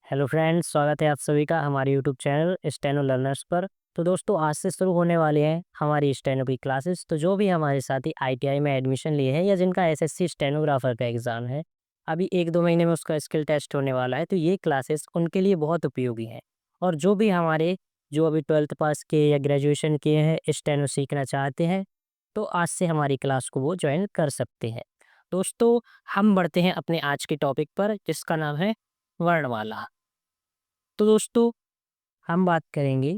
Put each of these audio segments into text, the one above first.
Hello friends, स्वागत है आप सभी का हमारे यूट्यूब चैनल स्टेनो लर्नर्स पर। तो दोस्तों, आज से शुरू होने वाले हैं हमारी स्टेनो की क्लासेस। तो जो भी हमारे साथी आईटीआई में एडमिशन लिए हैं या जिनका एसएससी स्टेनोग्राफर का एग्ज़ाम है, अभी 1-2 महीने में उसका स्किल टेस्ट होने वाला है, तो ये क्लासेस उनके लिए बहुत उपयोगी हैं। और जो भी हमारे जो अभी 12th पास किए या ग्रेजुएशन किए हैं, स्टेनो सीखना चाहते हैं, तो आज से हमारी क्लास को वो जॉइन कर सकते हैं। दोस्तों, हम बढ़ते हैं अपने आज के टॉपिक पर, जिसका नाम है वर्णमाला। तो दोस्तों, हम बात करेंगे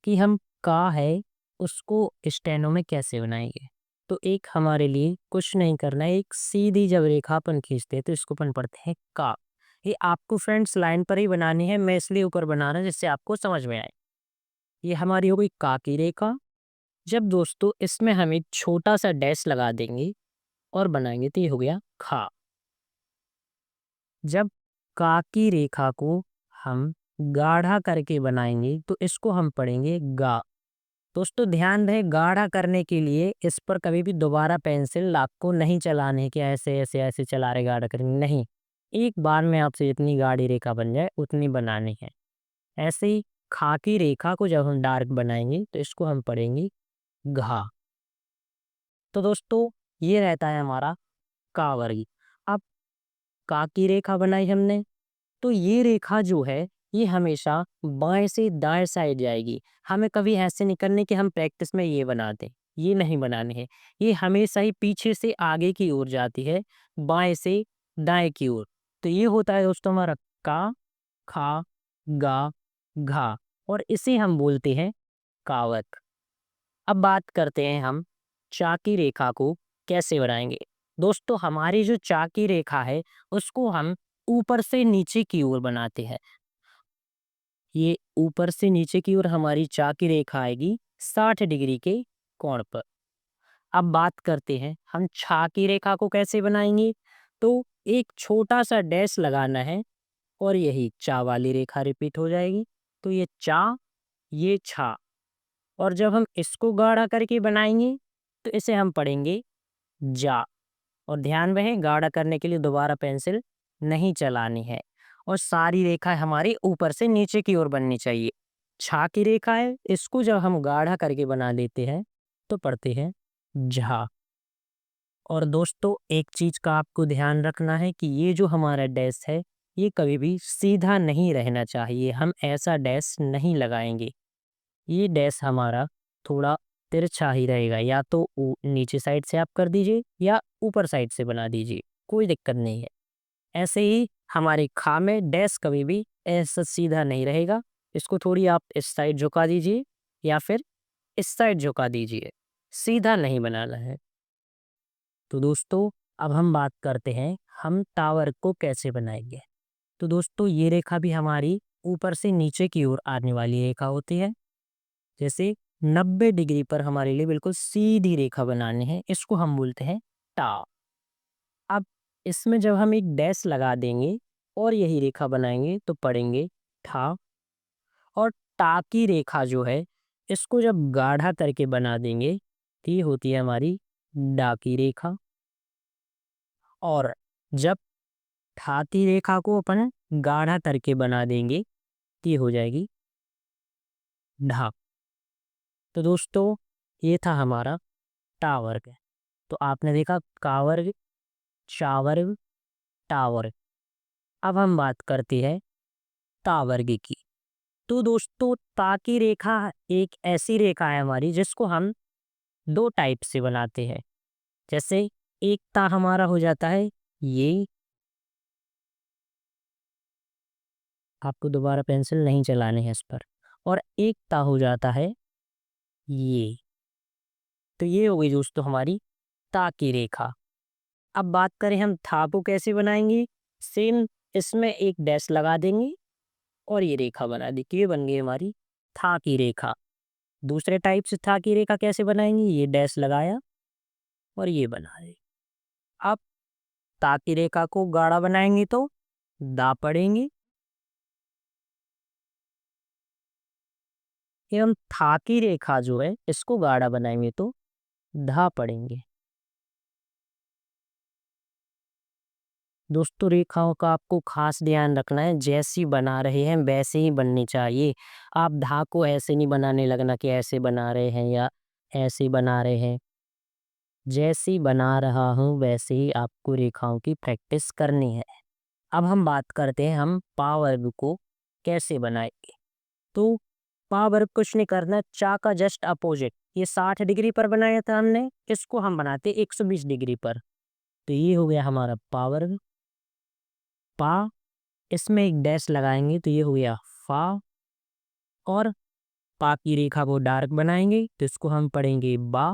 कि हम का है उसको स्टेनो में कैसे बनाएंगे। तो एक हमारे लिए कुछ नहीं करना है, एक सीधी जब रेखा अपन खींचते हैं तो इसको अपन पढ़ते हैं का। ये आपको फ्रेंड्स लाइन पर ही बनानी है, मैं इसलिए ऊपर बना रहा हूं जिससे आपको समझ में आए। ये हमारी हो गई का की रेखा। जब दोस्तों इसमें हम एक छोटा सा डैश लगा देंगे और बनाएंगे तो ये हो गया खा। जब का की रेखा को हम गाढ़ा करके बनाएंगे तो इसको हम पढ़ेंगे गा। दोस्तों ध्यान रहे, गाढ़ा करने के लिए इस पर कभी भी दोबारा पेंसिल आपको नहीं चलाने है कि ऐसे ऐसे ऐसे चला रहे गाढ़ा करेंगे, नहीं। एक बार में आपसे जितनी गाढ़ी रेखा बन जाए उतनी बनानी है। ऐसे ही खाकी रेखा को जब हम डार्क बनाएंगे तो इसको हम पढ़ेंगे घा। तो दोस्तों, ये रहता है हमारा का वर्गी। अब का की रेखा बनाई हमने, तो ये रेखा जो है ये हमेशा बाएं से दाएं साइड जाएगी। हमें कभी ऐसे नहीं करने कि हम प्रैक्टिस में ये बनाते, ये नहीं बनाने हैं। ये हमेशा ही पीछे से आगे की ओर जाती है, बाएं से दाएं की ओर। तो ये होता है दोस्तों हमारा का, खा, गा, घा, और इसे हम बोलते हैं कावक। अब बात करते हैं हम चा की रेखा को कैसे बनाएंगे। दोस्तों, हमारी जो चा की रेखा है उसको हम ऊपर से नीचे की ओर बनाते हैं। ये ऊपर से नीचे की ओर हमारी चा की रेखा आएगी 60 डिग्री के कोण पर। अब बात करते हैं हम छा की रेखा को कैसे बनाएंगे। तो एक छोटा सा डैश लगाना है और यही चा वाली रेखा रिपीट हो जाएगी। तो ये चा, ये छा, और जब हम इसको गाढ़ा करके बनाएंगे तो इसे हम पढ़ेंगे जा। और ध्यान रहे, गाढ़ा करने के लिए दोबारा पेंसिल नहीं चलानी है और सारी रेखा हमारी ऊपर से नीचे की ओर बननी चाहिए। छा की रेखा है, इसको जब हम गाढ़ा करके बना देते हैं तो पढ़ते हैं झा। और दोस्तों, एक चीज का आपको ध्यान रखना है कि ये जो हमारा डैश है ये कभी भी सीधा नहीं रहना चाहिए। हम ऐसा डैश नहीं लगाएंगे। ये डैश हमारा थोड़ा तिरछा ही रहेगा, या तो नीचे साइड से आप कर दीजिए या ऊपर साइड से बना दीजिए, कोई दिक्कत नहीं है। ऐसे ही हमारे खा में डैश कभी भी ऐसा सीधा नहीं रहेगा। इसको थोड़ी आप इस साइड झुका दीजिए या फिर इस साइड झुका दीजिए, सीधा नहीं बनाना है। तो दोस्तों, अब हम बात करते हैं हम टावर को कैसे बनाएंगे। तो दोस्तों, ये रेखा भी हमारी ऊपर से नीचे की ओर आने वाली रेखा होती है। जैसे 90 डिग्री पर हमारे लिए बिल्कुल सीधी रेखा बनानी है, इसको हम बोलते हैं टा। अब इसमें जब हम एक डैश लगा देंगे और यही रेखा बनाएंगे तो पढ़ेंगे ठा। और टा की रेखा जो है इसको जब गाढ़ा करके बना देंगे तो ये होती है हमारी डा की रेखा। और जब ठा की रेखा को अपन गाढ़ा करके बना देंगे तो ये हो जाएगी ढा। तो दोस्तों, ये था हमारा टा वर्ग। तो आपने देखा का वर्ग, चा वर्ग, टा वर्ग। अब हम बात करते हैं ता वर्ग की। तो दोस्तों, ता की रेखा एक ऐसी रेखा है हमारी जिसको हम दो टाइप से बनाते हैं। जैसे एक ता हमारा हो जाता है ये, आपको दोबारा पेंसिल नहीं चलाने हैं इस पर, और एक ता हो जाता है ये। तो ये हो गई दोस्तों हमारी ता की रेखा। अब बात करें हम था को कैसे बनाएंगे। सेम, इसमें एक डैश लगा देंगे और ये रेखा बना दी, तो ये बन गई हमारी था की रेखा। दूसरे टाइप से था की रेखा कैसे बनाएंगे, ये डैश लगाया और ये बना दी। अब ता की रेखा को गाढ़ा बनाएंगे तो दा पढ़ेंगे, एवं था की रेखा जो है इसको गाढ़ा बनाएंगे तो धा पढ़ेंगे। दोस्तों रेखाओं का आपको खास ध्यान रखना है, जैसी बना रहे हैं वैसे ही बननी चाहिए। आप धागा को ऐसे नहीं बनाने लगना कि ऐसे बना रहे हैं या ऐसे बना रहे हैं। जैसी बना रहा हूँ वैसे ही आपको रेखाओं की प्रैक्टिस करनी है। अब हम बात करते हैं हम पावर्ब को कैसे बनाएंगे। तो पावर्ब कुछ नहीं करना, चा का जस्ट अपोजिट। ये 60 डिग्री पर बनाया था हमने, इसको हम बनाते 120 डिग्री पर। तो ये हो गया हमारा पावर्ब। पा, इसमें एक डैश लगाएंगे तो ये हो गया फा। और पा की रेखा को डार्क बनाएंगे तो इसको हम पढ़ेंगे बा।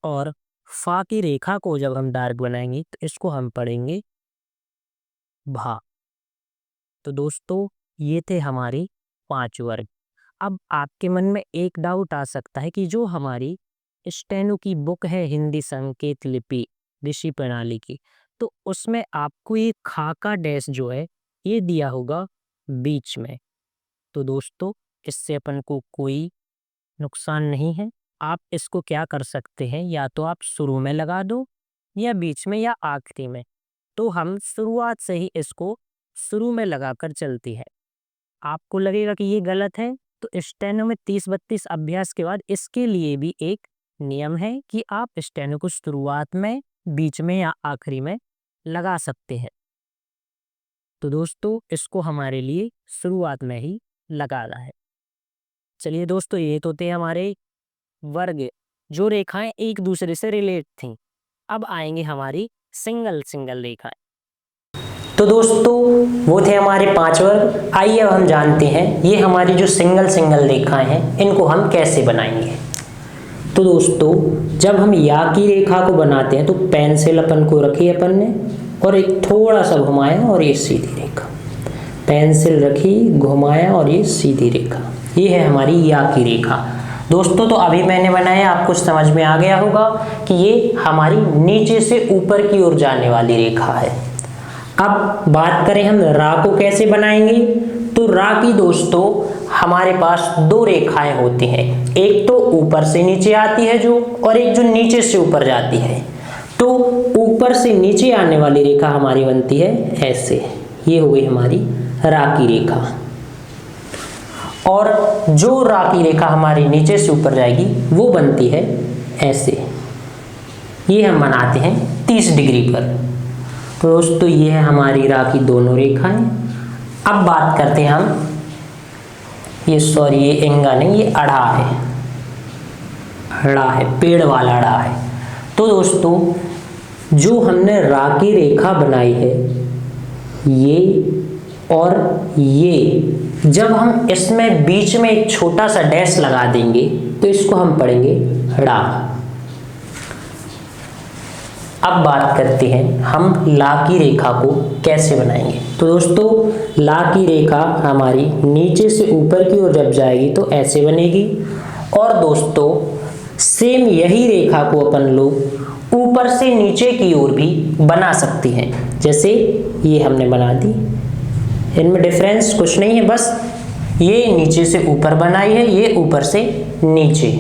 और फा की रेखा को जब हम डार्क बनाएंगे तो इसको हम पढ़ेंगे भा। तो दोस्तों ये थे हमारे 5 वर्ग। अब आपके मन में एक डाउट आ सकता है कि जो हमारी स्टेनो की बुक है हिंदी संकेत लिपि ऋषि प्रणाली की, तो उसमें आपको ये खाका डैश जो है ये दिया होगा बीच में। तो दोस्तों इससे अपन को कोई नुकसान नहीं है। आप इसको क्या कर सकते हैं, या तो आप शुरू में लगा दो या बीच में या आखिरी में। तो हम शुरुआत से ही इसको शुरू में लगाकर चलती है। आपको लगेगा कि ये गलत है, तो स्टेनो में 30-32 अभ्यास के बाद इसके लिए भी एक नियम है कि आप स्टेनो को शुरुआत में, बीच में या आखिरी में लगा सकते हैं। तो दोस्तों इसको हमारे लिए शुरुआत में ही लगाना है। चलिए दोस्तों ये तो थे हमारे वर्ग जो रेखाएं एक दूसरे से रिलेट थीं। अब आएंगे हमारी सिंगल सिंगल रेखाएं। तो दोस्तों वो थे हमारे 5 वर्ग। आइए अब हम जानते हैं ये हमारी जो सिंगल सिंगल रेखाएं हैं इनको हम कैसे बनाएंगे। तो दोस्तों जब हम या की रेखा को बनाते हैं तो पेंसिल अपन को रखी अपन ने और एक थोड़ा सा घुमाया और ये सीधी रेखा, पेंसिल रखी घुमाया और ये सीधी रेखा, ये है हमारी या की रेखा। दोस्तों तो अभी मैंने बनाया, आपको समझ में आ गया होगा कि ये हमारी नीचे से ऊपर की ओर जाने वाली रेखा है। अब बात करें हम रा को कैसे बनाएंगे। तो रा की दोस्तों हमारे पास 2 रेखाएं होती हैं, एक तो ऊपर से नीचे आती है जो, और एक जो नीचे से ऊपर जाती है। तो ऊपर से नीचे आने वाली रेखा हमारी बनती है ऐसे, ये हो गई हमारी रा की रेखा। और जो रा की रेखा हमारी नीचे से ऊपर जाएगी वो बनती है ऐसे, ये हम बनाते हैं 30 डिग्री पर। तो दोस्तों ये है हमारी रा की दोनों रेखाएं। अब बात करते हैं हम, ये सॉरी ये एंगा नहीं, ये अड़ा है, अड़ा है, पेड़ वाला अड़ा है। तो दोस्तों जो हमने रा की रेखा बनाई है ये और ये, जब हम इसमें बीच में एक छोटा सा डैश लगा देंगे तो इसको हम पढ़ेंगे ड़ा। अब बात करते हैं हम ला की रेखा को कैसे बनाएंगे। तो दोस्तों ला की रेखा हमारी नीचे से ऊपर की ओर जब जाएगी तो ऐसे बनेगी। और दोस्तों सेम यही रेखा को अपन लोग ऊपर से नीचे की ओर भी बना सकते हैं, जैसे ये हमने बना दी। इनमें डिफरेंस कुछ नहीं है, बस ये नीचे से ऊपर बनाई है, ये ऊपर से नीचे।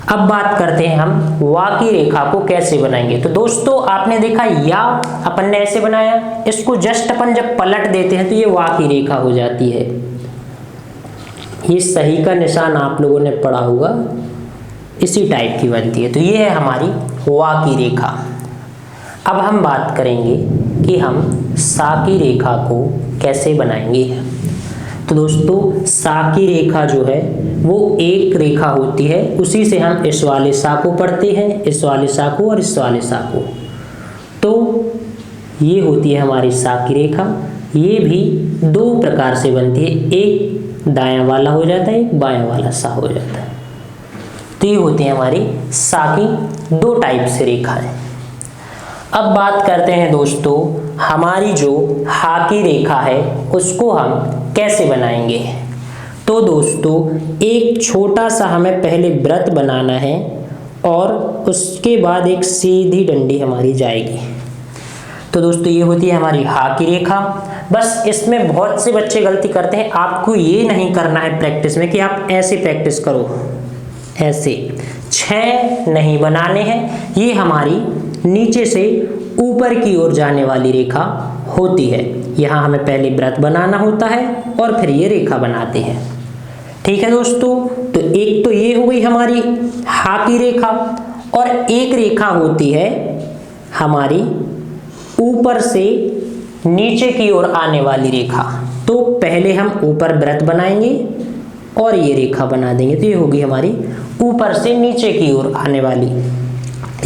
अब बात करते हैं हम वा की रेखा को कैसे बनाएंगे। तो दोस्तों आपने देखा या अपन ने ऐसे बनाया, इसको जस्ट अपन जब पलट देते हैं तो ये वा की रेखा हो जाती है। ये सही का निशान आप लोगों ने पढ़ा होगा, इसी टाइप की बनती है। तो ये है हमारी वा की रेखा। अब हम बात करेंगे कि हम सा की रेखा को कैसे बनाएंगे। तो दोस्तों सा की रेखा जो है वो एक रेखा होती है, उसी से हम इस वाले सा को पढ़ते हैं, इस वाले सा को और इस वाले सा को। तो ये होती है हमारी सा की रेखा। ये भी 2 प्रकार से बनती है, एक दायां वाला हो जाता है, एक बायां वाला सा हो जाता है। तो ये होती है हमारी सा की 2 टाइप से रेखाएं। अब बात करते हैं दोस्तों हमारी जो हा की रेखा है उसको हम कैसे बनाएंगे। तो दोस्तों एक छोटा सा हमें पहले वृत्त बनाना है और उसके बाद एक सीधी डंडी हमारी जाएगी। तो दोस्तों ये होती है हमारी हा की रेखा। बस इसमें बहुत से बच्चे गलती करते हैं, आपको ये नहीं करना है प्रैक्टिस में कि आप ऐसे प्रैक्टिस करो, ऐसे 6 नहीं बनाने हैं। ये हमारी नीचे से ऊपर की ओर जाने वाली रेखा होती है। यहाँ हमें पहले वृत्त बनाना होता है और फिर ये रेखा बनाते हैं। ठीक है दोस्तों, तो एक तो ये हो गई हमारी हा की रेखा, और एक रेखा होती है हमारी ऊपर से नीचे की ओर आने वाली रेखा। तो पहले हम ऊपर वृत्त बनाएंगे और ये रेखा बना देंगे, तो ये होगी हमारी ऊपर से नीचे की ओर आने वाली।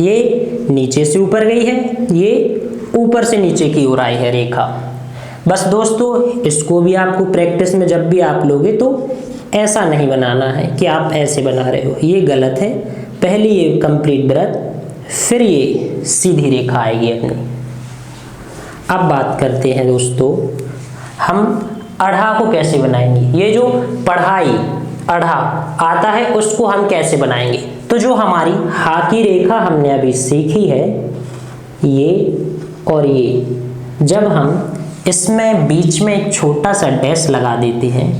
ये नीचे से ऊपर गई है, ये ऊपर से नीचे की ओर आई है रेखा। बस दोस्तों, इसको भी आपको प्रैक्टिस में जब भी आप लोगे तो ऐसा नहीं बनाना है कि आप ऐसे बना रहे हो, ये गलत है। पहले ये कंप्लीट वृत्त, फिर ये सीधी रेखा आएगी अपनी। अब बात करते हैं दोस्तों, हम अढ़ा को कैसे बनाएंगे। ये जो पढ़ाई अढ़ा आता है उसको हम कैसे बनाएंगे। तो जो हमारी हा की रेखा हमने अभी सीखी है, ये और ये, जब हम इसमें बीच में एक छोटा सा डैश लगा देते हैं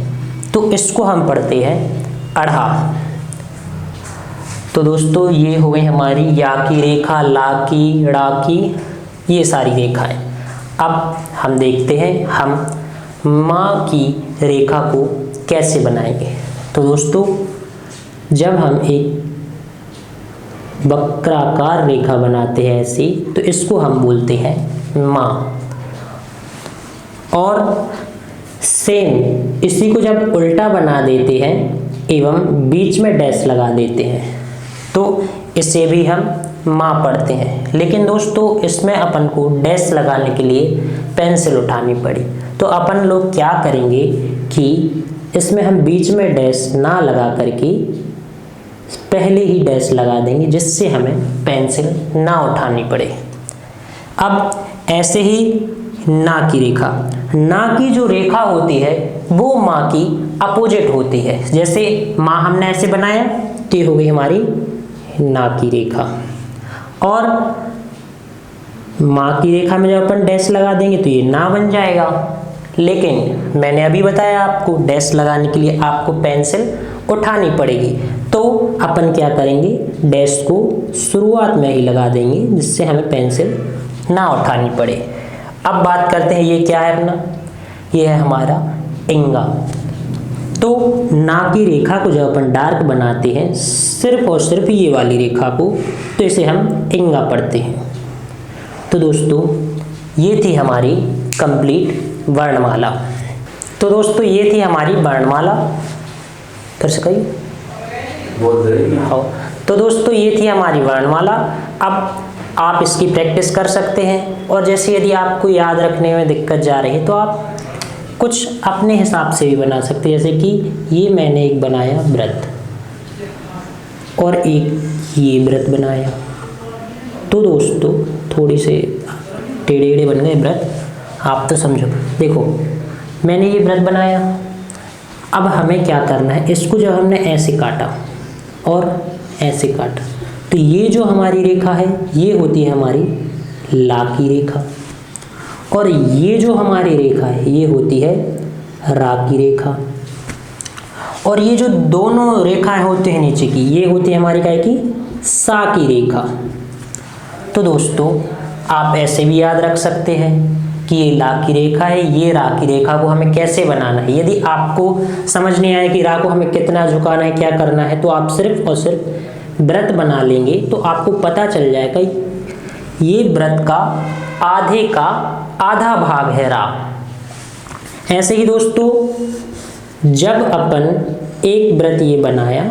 तो इसको हम पढ़ते हैं अढ़ा। तो दोस्तों, ये हो गई हमारी या की रेखा, ला की, ड़ा की, ये सारी रेखाएं। अब हम देखते हैं हम माँ की रेखा को कैसे बनाएंगे। तो दोस्तों, जब हम एक वक्राकार रेखा बनाते हैं ऐसी, तो इसको हम बोलते हैं माँ। और सेम इसी को जब उल्टा बना देते हैं एवं बीच में डैश लगा देते हैं तो इसे भी हम माँ पढ़ते हैं। लेकिन दोस्तों, इसमें अपन को डैश लगाने के लिए पेंसिल उठानी पड़ी, तो अपन लोग क्या करेंगे कि इसमें हम बीच में डैश ना लगा करके पहले ही डैश लगा देंगे, जिससे हमें पेंसिल ना उठानी पड़े। अब ऐसे ही ना की रेखा, ना की जो रेखा होती है वो माँ की अपोजिट होती है। जैसे माँ हमने ऐसे बनाया तो ये हो गई हमारी ना की रेखा, और माँ की रेखा में जब अपन डैश लगा देंगे तो ये ना बन जाएगा। लेकिन मैंने अभी बताया आपको, डैश लगाने के लिए आपको पेंसिल उठानी पड़ेगी, तो अपन क्या करेंगे, डैश को शुरुआत में ही लगा देंगे जिससे हमें पेंसिल ना उठानी पड़े। अब बात करते हैं ये क्या है अपना, ये है हमारा इंगा। तो ना की रेखा को जब अपन डार्क बनाते हैं, सिर्फ और सिर्फ ये वाली रेखा को, तो इसे हम इंगा पढ़ते हैं। तो दोस्तों, ये थी हमारी कंप्लीट वर्णमाला। तो दोस्तों, ये थी हमारी वर्णमाला। फिर से कहिए। हाँ, तो दोस्तों, ये थी हमारी वर्णमाला। अब आप इसकी प्रैक्टिस कर सकते हैं, और जैसे यदि आपको याद रखने में दिक्कत जा रही है तो आप कुछ अपने हिसाब से भी बना सकते हैं। जैसे कि ये मैंने एक बनाया वृत्त और एक ये वृत्त बनाया, तो दोस्तों थोड़ी से टेढ़े बन गए वृत्त, आप तो समझो। देखो, मैंने ये वृत्त बनाया, अब हमें क्या करना है, इसको जब हमने ऐसे काटा और ऐसे काटा, तो ये जो हमारी रेखा है ये होती है हमारी ला की रेखा, और ये जो हमारी रेखा है ये होती है रा की रेखा, और ये जो दोनों रेखाएं होती हैं नीचे की, ये होती है हमारी क्या की, सा की रेखा। तो दोस्तों, आप ऐसे भी याद रख सकते हैं कि ये ला की रेखा है, ये रा की रेखा को हमें कैसे बनाना है। यदि आपको समझ नहीं आया कि रा को हमें कितना झुकाना है, क्या करना है, तो आप सिर्फ और सिर्फ वृत्त बना लेंगे तो आपको पता चल जाएगा ये वृत्त का आधे का आधा भाग है रा। ऐसे ही दोस्तों, जब अपन एक वृत्त ये बनाया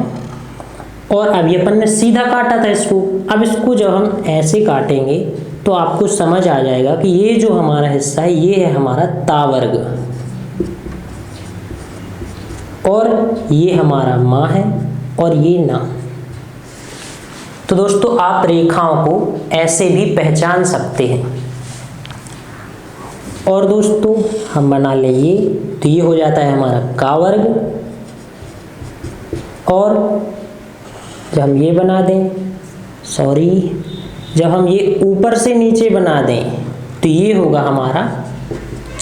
और अब ये अपन ने सीधा काटा था इसको, अब इसको जब हम ऐसे काटेंगे तो आपको समझ आ जाएगा कि ये जो हमारा हिस्सा है ये है हमारा तावर्ग, और ये हमारा माँ है और ये ना। तो दोस्तों, आप रेखाओं को ऐसे भी पहचान सकते हैं। और दोस्तों, हम बना लें ये, तो ये हो जाता है हमारा का वर्ग, और जब हम ये बना दें, जब हम ये ऊपर से नीचे बना दें तो ये होगा हमारा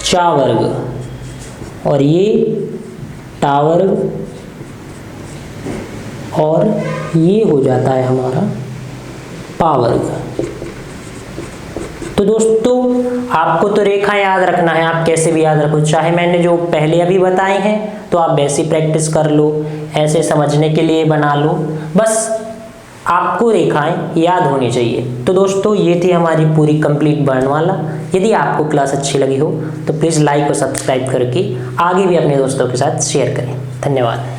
चा वर्ग, और ये टा वर्ग, और ये हो जाता है हमारा पा वर्ग। तो दोस्तों आपको तो रेखा याद रखना है, आप कैसे भी याद रखो, चाहे मैंने जो पहले अभी बताए हैं तो आप वैसी प्रैक्टिस कर लो, ऐसे समझने के लिए बना लो, बस आपको रेखाएं याद होनी चाहिए। तो दोस्तों ये थी हमारी पूरी कंप्लीट वर्णमाला। यदि आपको क्लास अच्छी लगी हो तो प्लीज़ लाइक और सब्सक्राइब करके आगे भी अपने दोस्तों के साथ शेयर करें। धन्यवाद।